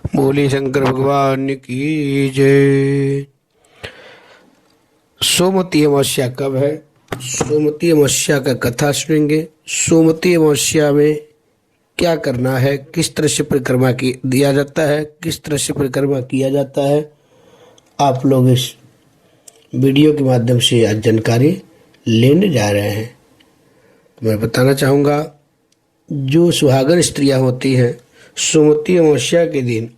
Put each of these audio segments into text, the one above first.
बोले शंकर भगवान की जय। सोमवती अमावस्या कब है? सोमवती अमावस्या का कथा सुनेंगे। सोमवती अमावस्या में क्या करना है, किस तरह से परिक्रमा की दिया जाता है, किस तरह से परिक्रमा किया जाता है, आप लोग इस वीडियो के माध्यम से आज जानकारी लेने जा रहे हैं। तो मैं बताना चाहूँगा, जो सुहागन स्त्रियां होती हैं सोमवती अमावस्या के दिन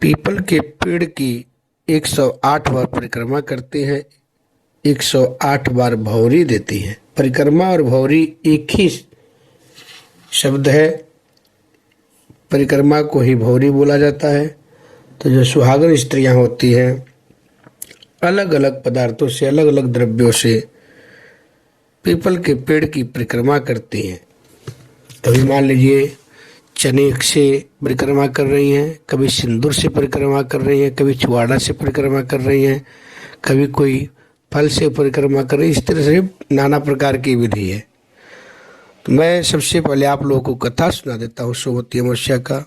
पीपल के पेड़ की 108 बार परिक्रमा करते हैं, 108 बार भौरी देती हैं। परिक्रमा और भौरी एक ही शब्द है, परिक्रमा को ही भौरी बोला जाता है। तो जो सुहागन स्त्रियां होती हैं अलग अलग पदार्थों से, अलग अलग द्रव्यों से पीपल के पेड़ की परिक्रमा करती हैं। कभी मान लीजिए चने से परिक्रमा कर रही हैं, कभी सिंदूर से परिक्रमा कर रही हैं, कभी छुआड़ा से परिक्रमा कर रही हैं, कभी कोई फल से परिक्रमा कर रही हैं। इस तरह से नाना प्रकार की विधि है। तो मैं सबसे पहले आप लोगों को कथा सुना देता हूँ सोमवती अमावस्या का।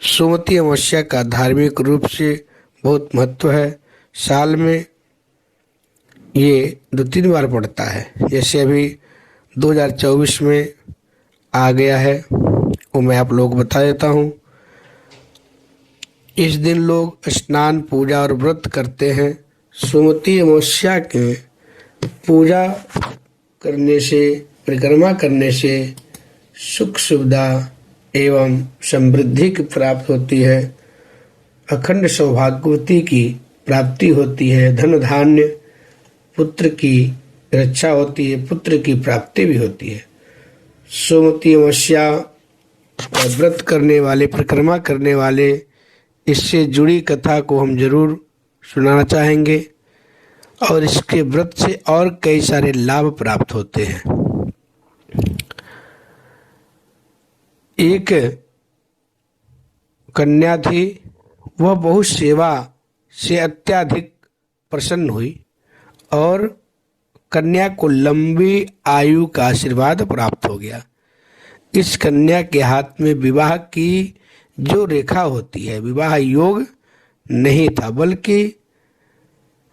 सोमवती अमावस्या का धार्मिक रूप से बहुत महत्व है। साल में ये 2-3 बार पड़ता है। जैसे अभी 2024 में आ गया है, वो मैं आप लोगों को बता देता हूँ। इस दिन लोग स्नान, पूजा और व्रत करते हैं। सोमवती अमावस्या के पूजा करने से, परिक्रमा करने से सुख सुविधा एवं समृद्धि की प्राप्ति होती है, अखंड सौभाग्यवती की प्राप्ति होती है, धन धान्य पुत्र की रक्षा होती है, पुत्र की प्राप्ति भी होती है। सोमवती अमावस्या का व्रत करने वाले, परिक्रमा करने वाले, इससे जुड़ी कथा को हम जरूर सुनाना चाहेंगे और इसके व्रत से और कई सारे लाभ प्राप्त होते हैं। एक कन्या थी, वह बहुत सेवा से अत्यधिक प्रसन्न हुई और कन्या को लंबी आयु का आशीर्वाद प्राप्त हो गया। इस कन्या के हाथ में विवाह की जो रेखा होती है, विवाह योग नहीं था बल्कि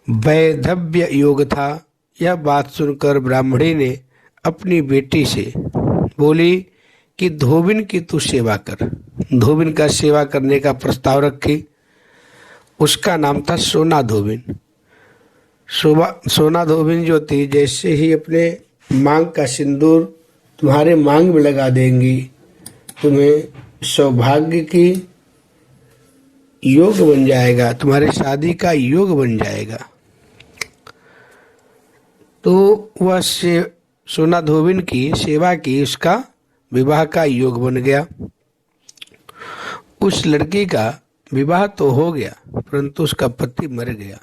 वैधव्य योग था। यह बात सुनकर ब्राह्मणी ने अपनी बेटी से बोली कि धोबिन की तू सेवा कर। धोबिन का सेवा करने का प्रस्ताव रखी। उसका नाम था सोना धोबिन। सोना धोबिन जो थी, जैसे ही अपने मांग का सिंदूर तुम्हारे मांग में लगा देंगी, तुम्हें सौभाग्य की योग बन जाएगा, तुम्हारे शादी का योग बन जाएगा। तो वह सोना धोबिन की सेवा की, उसका विवाह का योग बन गया। उस लड़की का विवाह तो हो गया, परंतु उसका पति मर गया।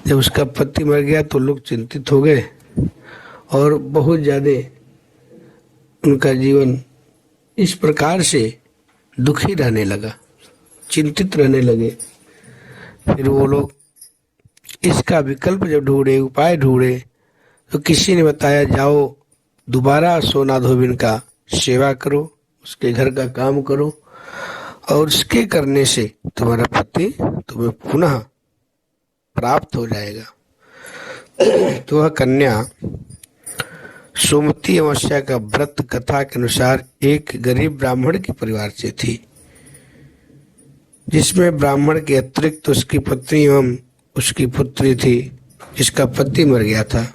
जब उसका पति मर गया तो लोग चिंतित हो गए और बहुत ज़्यादा उनका जीवन इस प्रकार से दुखी रहने लगा, चिंतित रहने लगे। फिर वो लोग इसका विकल्प जब ढूंढे, उपाय ढूंढे, तो किसी ने बताया जाओ दोबारा सोना धोबिन का सेवा करो, उसके घर का काम करो और उसके करने से तुम्हारा पति तुम्हें पुनः प्राप्त हो जाएगा। तो वह कन्या सोमवती अमावस्या का व्रत कथा के अनुसार एक गरीब ब्राह्मण के परिवार से थी, जिसमें ब्राह्मण के अतिरिक्त उसकी पत्नी एवं उसकी पुत्री थी, जिसका पति मर गया था।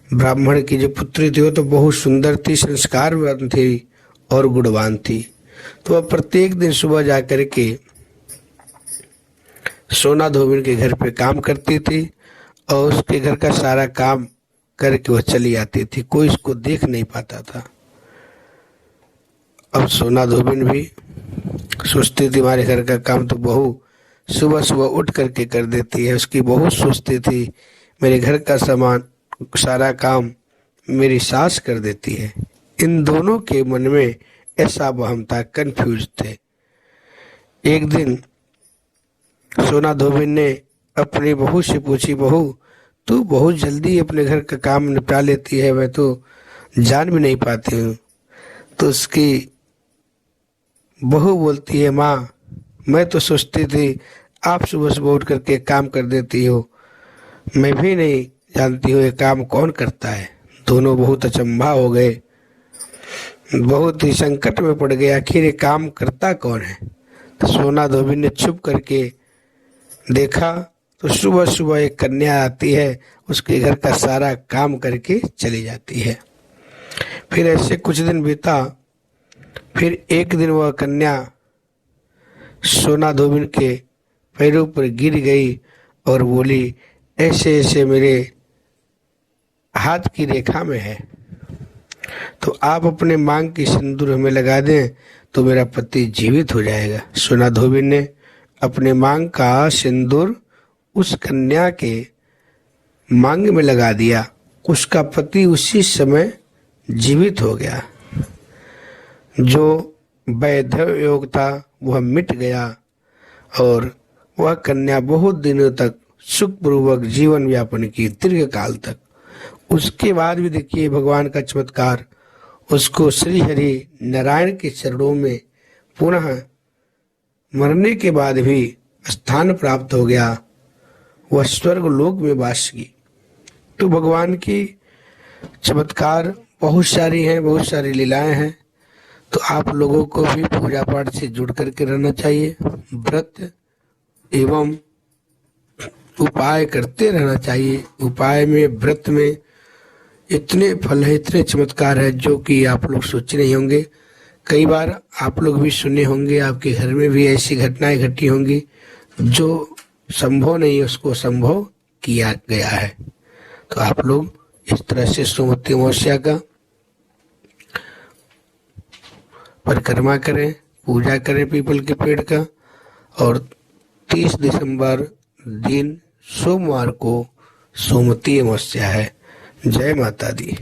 ब्राह्मण की जो पुत्री थी वो तो बहुत सुंदर थी, संस्कारवान थी और गुणवान थी। तो वह प्रत्येक दिन सुबह जाकर के सोना धोबिन के घर पे काम करती थी और उसके घर का सारा काम करके वह चली आती थी। कोई इसको देख नहीं पाता था। अब सोना धोबिन भी सोचती थी हमारे घर का काम तो बहू सुबह सुबह उठ करके कर देती है। उसकी बहू सोचती थी मेरे घर का सामान, सारा काम मेरी सास कर देती है। इन दोनों के मन में ऐसा वहम था, कंफ्यूज थे। एक दिन सोना धोबिन ने अपनी बहू से पूछी, बहू तू बहुत जल्दी अपने घर का काम निपटा लेती है, मैं तो जान भी नहीं पाती हूँ। तो उसकी बहू बोलती है, माँ मैं तो सोचती थी आप सुबह सुबह उठ करके काम कर देती हो, मैं भी नहीं जानती हूँ ये काम कौन करता है। दोनों बहुत अचंभा हो गए, बहुत ही संकट में पड़ गए, आखिर ये काम करता कौन है। तो सोना धोबी ने छुप करके देखा तो सुबह सुबह एक कन्या आती है, उसके घर का सारा काम करके चली जाती है। फिर ऐसे कुछ दिन बीता। फिर एक दिन वह कन्या सोना धोबी के पैरों पर गिर गई और बोली, ऐसे ऐसे मेरे हाथ की रेखा में है, तो आप अपने मांग की सिंदूर हमें लगा दें तो मेरा पति जीवित हो जाएगा। सोना धोबी ने अपने मांग का सिंदूर उस कन्या के मांग में लगा दिया। उसका पति उसी समय जीवित हो गया। जो वैधव्य योग था वह मिट गया और वह कन्या बहुत दिनों तक सुखपूर्वक जीवन यापन की, दीर्घ काल तक। उसके बाद भी देखिए भगवान का चमत्कार, उसको श्री हरि नारायण के चरणों में पुनः मरने के बाद भी स्थान प्राप्त हो गया, वह स्वर्ग लोक में वास की। तो भगवान की चमत्कार बहुत सारी हैं, बहुत सारी लीलाएं हैं। तो आप लोगों को भी पूजा पाठ से जुड़ करके रहना चाहिए, व्रत एवं उपाय करते रहना चाहिए। उपाय में, व्रत में इतने फल है, इतने चमत्कार है जो कि आप लोग सोचे नहीं होंगे। कई बार आप लोग भी सुने होंगे, आपके घर में भी ऐसी घटनाएं घटी होंगी, जो संभव नहीं है उसको संभव किया गया है। तो आप लोग इस तरह से सोमवती अमावस्या का परिक्रमा करें, पूजा करें पीपल के पेड़ का। और 30 दिसंबर दिन सोमवार को सोमवती अमावस्या है। जय माता दी।